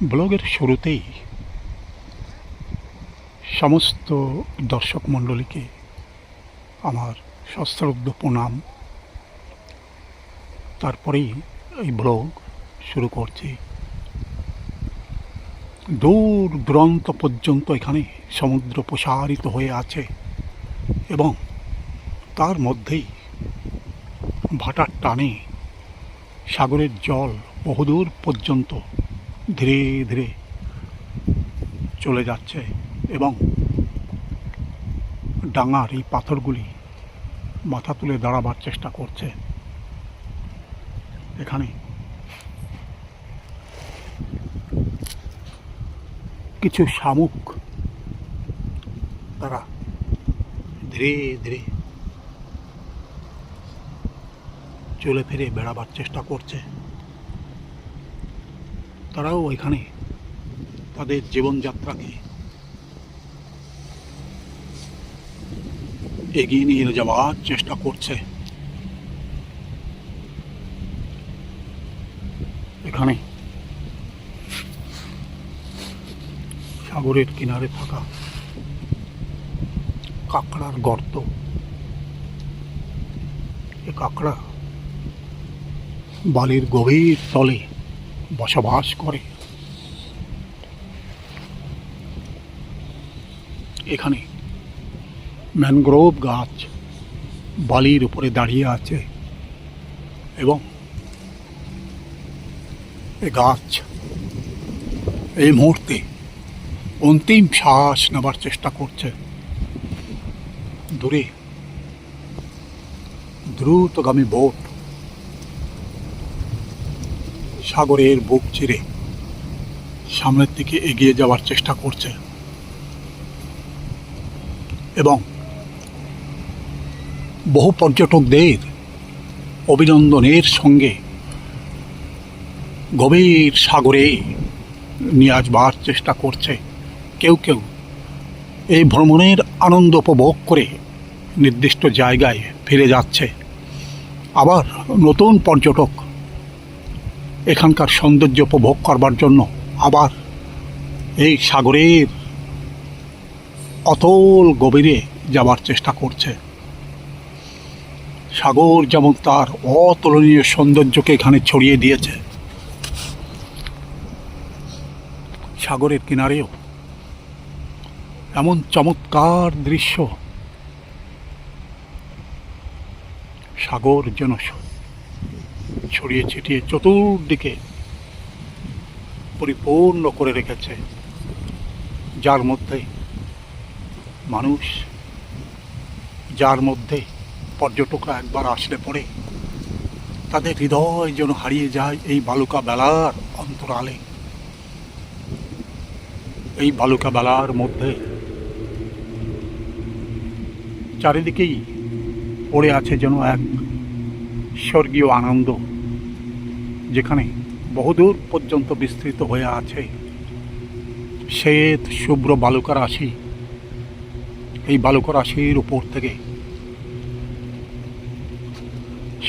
ব্লগের শুরুতেই সমস্ত দর্শক মণ্ডলীকে আমার সশ্রদ্ধ প্রণাম। তারপরেই এই ব্লগ শুরু করছি। দূর দূরান্ত পর্যন্ত এখানে সমুদ্র প্রসারিত হয়ে আছে এবং তার মধ্যেই ভাটার টানে সাগরের জল বহুদূর পর্যন্ত ধীরে ধীরে চলে যাচ্ছে এবং ডাঙার এই পাথরগুলি মাথা তুলে দাঁড়াবার চেষ্টা করছে। এখানে কিছু শামুক তারা ধীরে ধীরে চলে ফিরে বেড়াবার চেষ্টা করছে। তারাও এখানে তাদের জীবনযাত্রাকে এগিয়ে নিয়ে যাওয়ার চেষ্টা করছে। এখানে সাগরের কিনারে থাকা কাঁকড়ার গর্ত, এ কাঁকড়া বালির গভীর তলে বসবাস করে। এখানে ম্যানগ্রোভ গাছ বালির উপরে দাঁড়িয়ে আছে এবং এ গাছ এই মুহূর্তে অন্তিম শ্বাস নেবার চেষ্টা করছে। দূরে দ্রুতগামী বোট সাগরের বুক চিরে সামনের দিকে এগিয়ে যাওয়ার চেষ্টা করছে এবং বহু পর্যটকদের অভিনন্দনের সঙ্গে গভীর সাগরে নিয়ে আসবার চেষ্টা করছে। কেউ কেউ এই ভ্রমণের আনন্দ উপভোগ করে নির্দিষ্ট জায়গায় ফিরে যাচ্ছে, আবার নতুন পর্যটক এখানকার সৌন্দর্য উপভোগ করবার জন্য আবার এই সাগরের অতল গভীরে যাবার চেষ্টা করছে। সাগর যেমন তার অতুলনীয় সৌন্দর্যকে এখানে ছড়িয়ে দিয়েছে, সাগরের কিনারেও এমন চমৎকার দৃশ্য। সাগর যেন ছড়িয়ে ছিটিয়ে চতুর্দিকে পরিপূর্ণ করে রেখেছে, যার মধ্যে মানুষ, যার মধ্যে পর্যটকরা একবার আসলে পরে তাদের হৃদয় যেন হারিয়ে যায় এই বালুকা বেলার অন্তরালে। এই বালুকা বেলার মধ্যে চারিদিকেই পড়ে আছে যেন এক স্বর্গীয় আনন্দ, যেখানে বহুদূর পর্যন্ত বিস্তৃত হয়ে আছে শ্বেত শুভ্র বালুকা রাশি। এই বালুকা রাশির উপর থেকে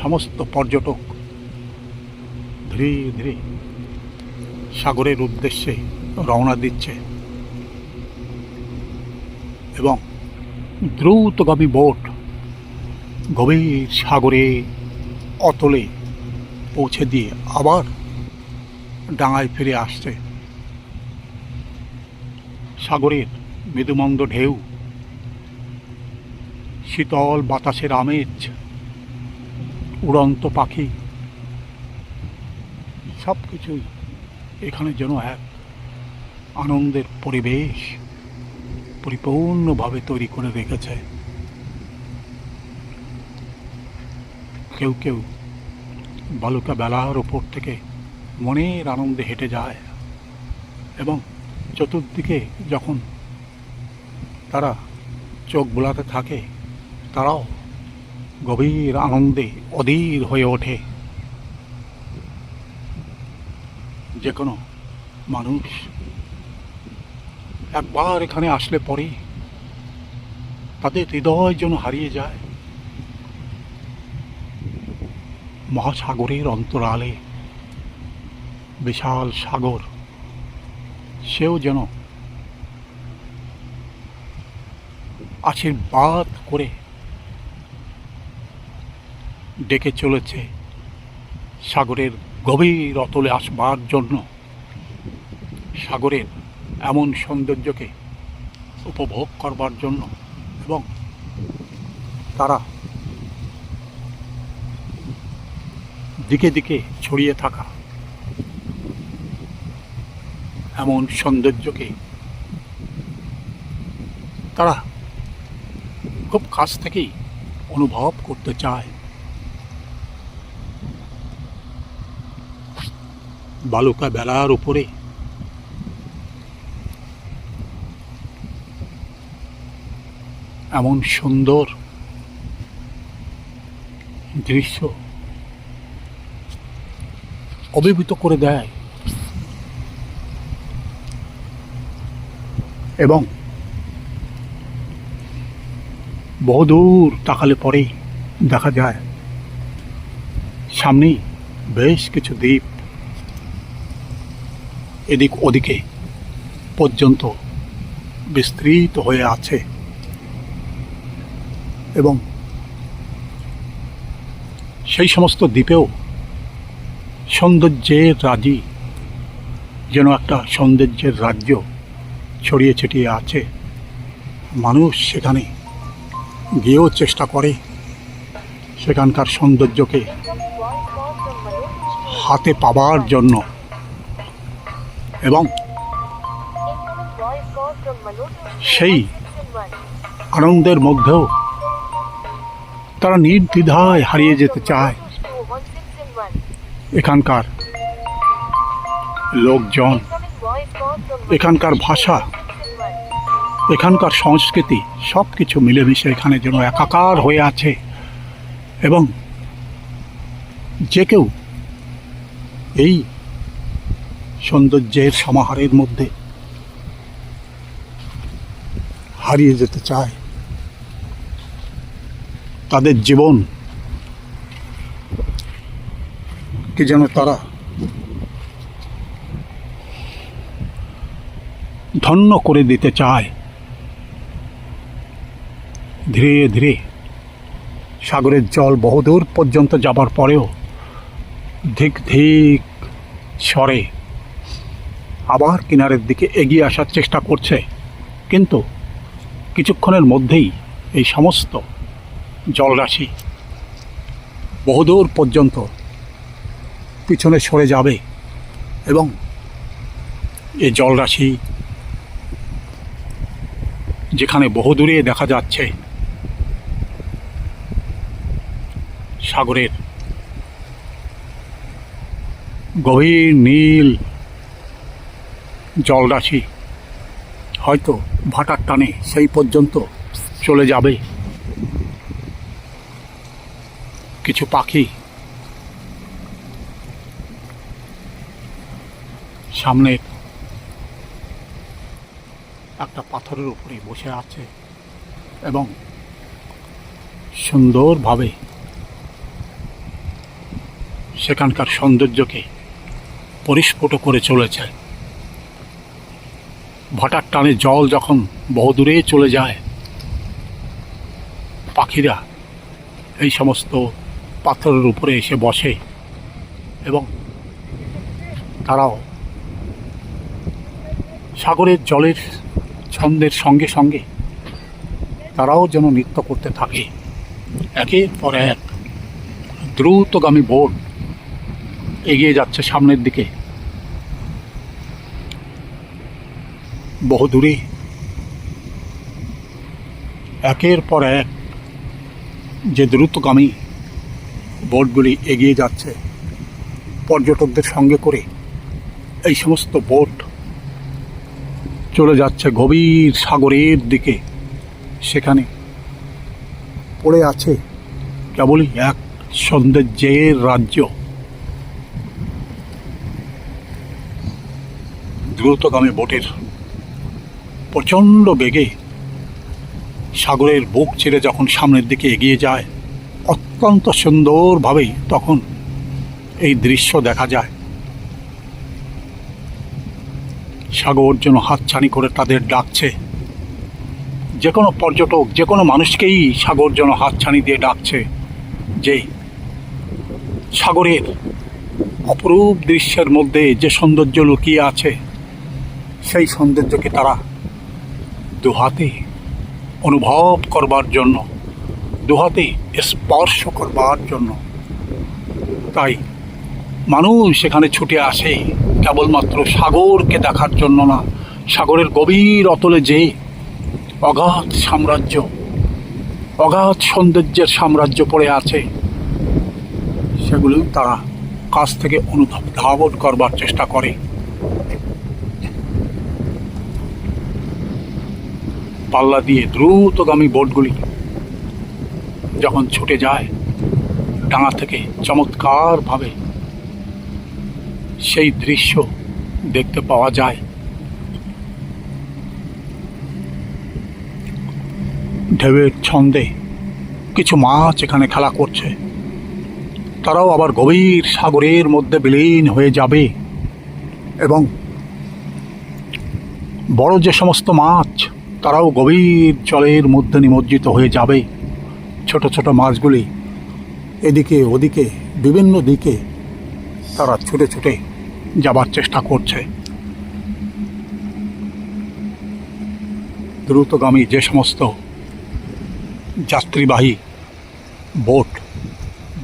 সমস্ত পর্যটক ধীরে ধীরে সাগরের উদ্দেশ্যে রওনা দিচ্ছে এবং দ্রুতগামী বোট গভীর সাগরে অতলে পৌঁছে দিয়ে আবার ডাঙায় ফিরে আসছে। সাগরের মৃদুমন্দ ঢেউ, শীতল বাতাসের আমেজ, উড়ন্ত পাখি, সব কিছুই এখানে যেন এক আনন্দের পরিবেশ পরিপূর্ণভাবে তৈরি করে রেখেছে। কেউ কেউ বালুকা বেলার ওপর থেকে মনের আনন্দে হেঁটে যায় এবং চতুর্দিকে যখন তারা চোখ বোলাতে থাকে তারাও গভীর আনন্দে অধীর হয়ে ওঠে। যে কোনো মানুষ একবার এখানে আসলে পরে তাদের হৃদয় যেন হারিয়ে যায় মহাসাগরের অন্তরালে। বিশাল সাগর সেও যেন আশীর্বাদ করে ডেকে চলেছে সাগরের গভীর অতলে আসবার জন্য, সাগরের এমন সৌন্দর্যকে উপভোগ করবার জন্য। এবং তারা দিকে দিকে ছড়িয়ে থাকা এমন সৌন্দর্যকে তারা খুব কাছ থেকেই অনুভব করতে চায়। বালুকা বেলার উপরে এমন সুন্দর দৃশ্য অভিভূত করে দেয় এবং বহুদূর তাকালে পরেই দেখা যায় সামনেই বেশ কিছু দ্বীপ এদিক ওদিকে পর্যন্ত বিস্তৃত হয়ে আছে এবং সেই সমস্ত দ্বীপেও সৌন্দর্যের রাজি, যেন একটা সৌন্দর্যের রাজ্য ছড়িয়ে ছিটিয়ে আছে। মানুষ সেখানে গিয়েও চেষ্টা করে সেখানকার সৌন্দর্যকে হাতে পাবার জন্য এবং সেই আনন্দের মধ্যেও তারা নির্দ্বিধায় হারিয়ে যেতে চায় এখানকার লোকজন, এখানকার ভাষা, এখানকার সংস্কৃতি সব কিছু মিলেমিশে এখানে যেন একাকার হয়ে আছে এবং যে কেউ এই সৌন্দর্যের সমাহারের মধ্যে হারিয়ে যেতে চায়। তাদের জীবন কি যেন তারা ধন্য করে দিতে চায়। ধীরে ধীরে সাগরের জল বহুদূর পর্যন্ত যাবার পরেও ধিক ধিক স্বরে আবার কিনারের দিকে এগিয়ে আসার চেষ্টা করছে, কিন্তু কিছুক্ষণের মধ্যেই এই সমস্ত জলরাশি বহুদূর পর্যন্ত পিছনে সরে যাবে এবং এই জলরাশি যেখানে বহুদূরে দেখা যাচ্ছে সাগরের গভীর নীল জলরাশি, হয়তো ভাটার টানে সেই পর্যন্ত চলে যাবে। কিছু পাখি সামনের একটা পাথরের উপরে বসে আছে এবং সুন্দরভাবে সেখানকার সৌন্দর্যকে পরিস্ফুট করে চলেছে। ভাটার টানে জল যখন বহুদূরে চলে যায়, পাখিরা এই সমস্ত পাথরের উপরে এসে বসে এবং তারাও সাগরের জলের ছন্দের সঙ্গে সঙ্গে তারাও যেন নৃত্য করতে থাকে। একের পর এক দ্রুতগামী বোট এগিয়ে যাচ্ছে সামনের দিকে। বহুদূরে একের পর এক যে দ্রুতগামী বোটগুলি এগিয়ে যাচ্ছে, পর্যটকদের সঙ্গে করে এই সমস্ত বোট চলে যাচ্ছে গভীর সাগরের দিকে। সেখানে পড়ে আছে কেবলই এক সৌন্দর্যের রাজ্য। দ্রুতগামী বোটের প্রচণ্ড বেগে সাগরের বুক ছেড়ে যখন সামনের দিকে এগিয়ে যায়, অত্যন্ত সুন্দরভাবেই তখন এই দৃশ্য দেখা যায়। সাগর যেন হাতছানি করে তাদের ডাকছে। যে কোনো পর্যটক, যে কোনো মানুষকেই সাগর যেন হাতছানি দিয়ে ডাকছে যে সাগরের অপরূপ দৃশ্যের মধ্যে যে সৌন্দর্য লুকিয়ে আছে, সেই সৌন্দর্যকে তারা দুহাতে অনুভব করবার জন্য, দুহাতে স্পর্শ করবার জন্য তাই মানুষ সেখানে ছুটে আসে কেবলমাত্র সাগরকে দেখার জন্য না, সাগরের গভীর অতলে যে অগাধ সাম্রাজ্য, অগাধ সৌন্দর্যের সাম্রাজ্য পড়ে আছে, সেগুলো তারা কাছ থেকে অনুধাবন করবার চেষ্টা করে। পাল্লা দিয়ে দ্রুতগামী বোটগুলি যখন ছুটে যায়, ডাঙা থেকে চমৎকারভাবে সেই দৃশ্য দেখতে পাওয়া যায়। ঢেউয়ের ছন্দে কিছু মাছ এখানে খেলা করছে, তারাও আবার গভীর সাগরের মধ্যে বিলীন হয়ে যাবে এবং বড় যে সমস্ত মাছ তারাও গভীর জলের মধ্যে নিমজ্জিত হয়ে যাবে। ছোট ছোট মাছগুলি এদিকে ওদিকে বিভিন্ন দিকে তারা ছুটে ছুটে যাবার চেষ্টা করছে। দ্রুতগামী যে সমস্ত যাত্রীবাহী বোট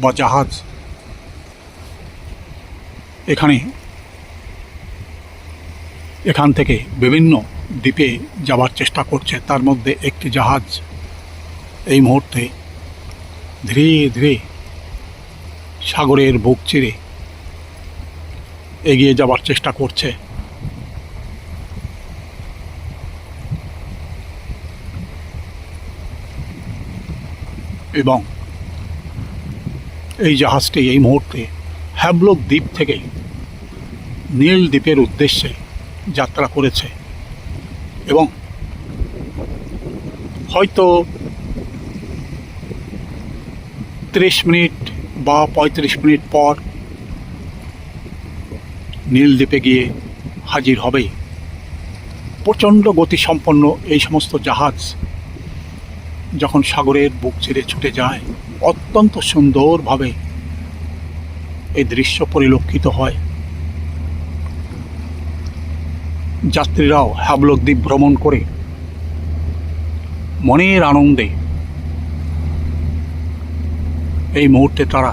বা জাহাজ এখান থেকে বিভিন্ন দ্বীপে যাবার চেষ্টা করছে, তার মধ্যে একটি জাহাজ এই মুহূর্তে ধীরে ধীরে সাগরের বুক চিরে এগিয়ে যাবার চেষ্টা করছে। এবং এই জাহাজটি এই মুহূর্তে হ্যাবলক দ্বীপ থেকে নীল দ্বীপের উদ্দেশ্যে যাত্রা করেছে এবং হয়তো 30 মিনিট বা 35 মিনিট পর নীল দ্বীপে গিয়ে হাজির হবে। প্রচণ্ড গতিসম্পন্ন এই সমস্ত জাহাজ যখন সাগরের বুক চিরে ছুটে যায়, অত্যন্ত সুন্দরভাবে এই দৃশ্য পরিলক্ষিত হয়। যাত্রীরাও হ্যাবলক দ্বীপ ভ্রমণ করে মনের আনন্দে এই মুহূর্তে তারা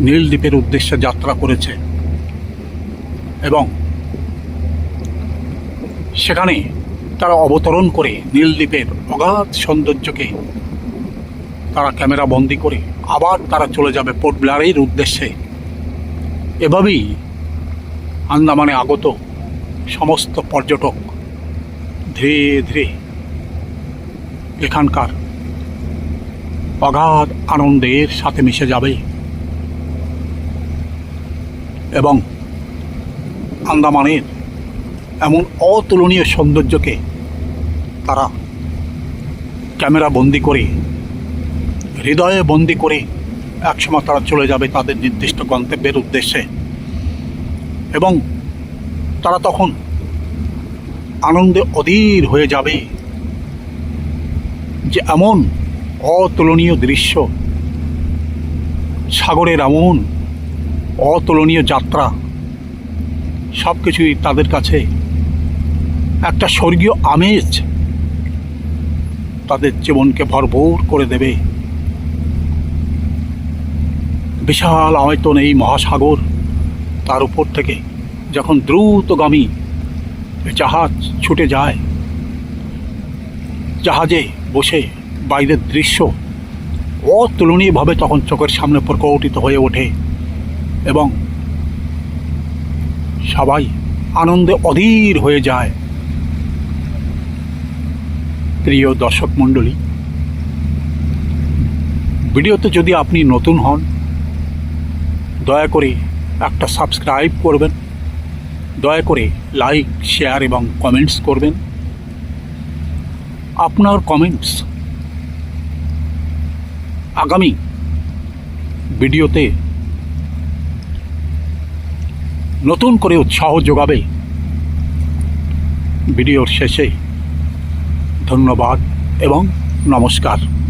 নীল দ্বীপের উদ্দেশ্যে যাত্রা করেছে এবং সেখানে তারা অবতরণ করে নীল দ্বীপের অগাধ সৌন্দর্যকে তারা ক্যামেরা বন্দি করে আবার তারা চলে যাবে পোর্ট ব্লেয়ারের উদ্দেশ্যে। এভাবেই আন্দামানে আগত সমস্ত পর্যটক ধীরে ধীরে এখানকার অগাধ আনন্দের সাথে মিশে যাবে এবং আন্দামানের এমন অতুলনীয় সৌন্দর্যকে তারা ক্যামেরা বন্দি করে, হৃদয়ে বন্দি করে একসময় তারা চলে যাবে তাদের নির্দিষ্ট গন্তব্যের উদ্দেশ্যে এবং তারা তখন আনন্দে অধীর হয়ে যাবে যে এমন অতুলনীয় দৃশ্য, সাগরের এমন অতুলনীয় যাত্রা, সব কিছুই তাদের কাছে একটা স্বর্গীয় আমেজ তাদের জীবনকে ভরপুর করে দেবে। বিশাল আয়তন এই মহাসাগর, তার উপর থেকে যখন দ্রুতগামী জাহাজ ছুটে যায়, জাহাজে বসে বাইরের দৃশ্য অতুলনীয়ভাবে তখন চোখের সামনে প্রকটিত হয়ে ওঠে এবং সবাই আনন্দে অধীর হয়ে যায়। প্রিয় দর্শক মণ্ডলী, ভিডিওতে যদি আপনি নতুন হন দয়া করে একটা সাবস্ক্রাইব করবেন, দয়া করে লাইক, শেয়ার এবং কমেন্টস করবেন। আপনার কমেন্টস আগামী ভিডিওতে নতুন করে উৎসাহ যোগাবে ভিডিওর শেষে ধন্যবাদ এবং নমস্কার।